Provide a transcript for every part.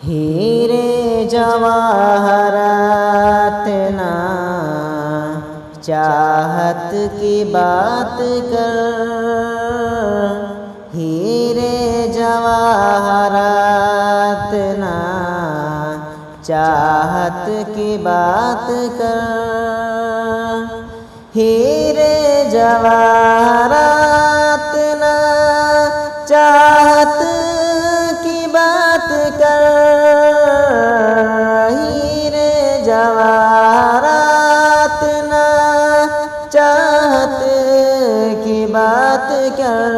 ہیرے جواہرات نا چاہت کی بات کر، ہیرے جواہرات نا چاہت کی بات کر، ہیرے جواہرات نا چاہت کی بات کر، ہیرے جواہرات نا چاہت کی بات کر،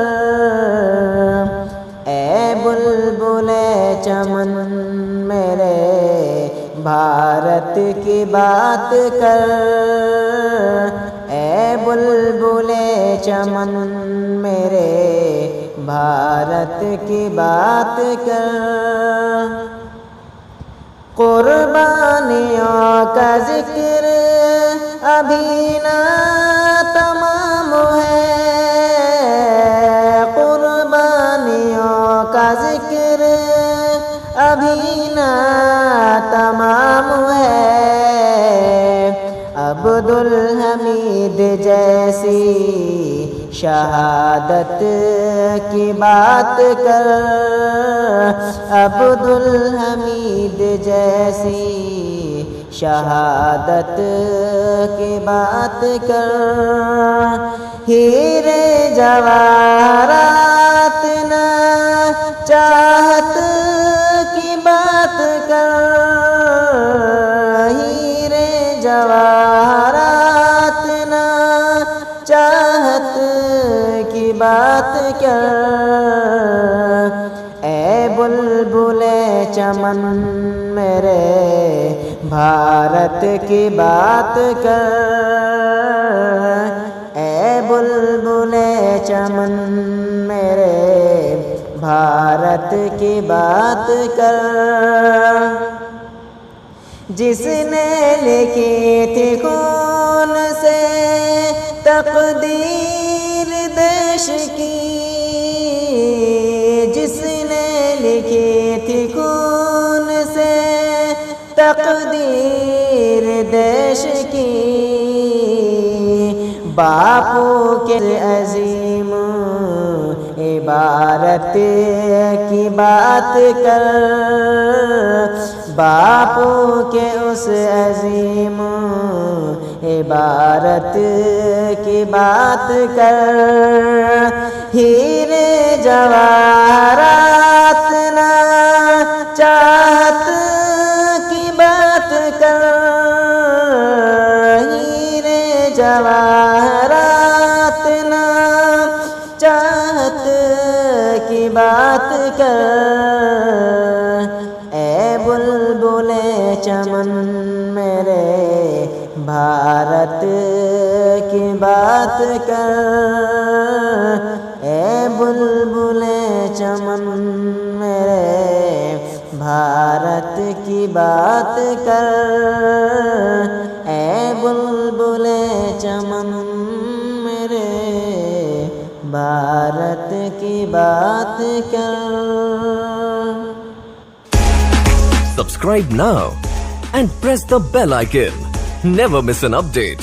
اے بلبل چمن میرے بھارت کی بات کر، اے بلبل چمن میرے بھارت کی بات کر، قربانیوں کا ذکر ابھی نہ تمام ہے، قربانیوں کا ذکر ابھی نہ تمام ہے، عبدالحمید جیسی شہادت کی بات کر، عبدالحمید جیسی شہادت کی بات کر، ہیرے جواہرات نا چاہت کی بات کر، ہیرے جواہرات نا چاہت کی بات کر، اے بلبل چمن میرے بھارت کی بات کر، اے بلبل چمن میرے بھارت کی بات کر، جس نے لکھی تھی خون سے تقدیر دیش کی، جس نے لکھی تھی خون سے تقدیر دیش کی، باپو کے عظیم عبارت کی بات کر، باپو کے اس عظیم عبارت کی بات کر، ہیرے جواہرات نا چاہت کی بات کر، ہیرے جواہرات نا چاہت کی بات کر، اے بلبل چمن میرے بھارت کی بات کر، اے بلبل چمن میرے بھارت کی بات کر، اے بلبل چمن میرے بھارت کی بات کر۔ Subscribe now and press the bell icon. Never miss an update.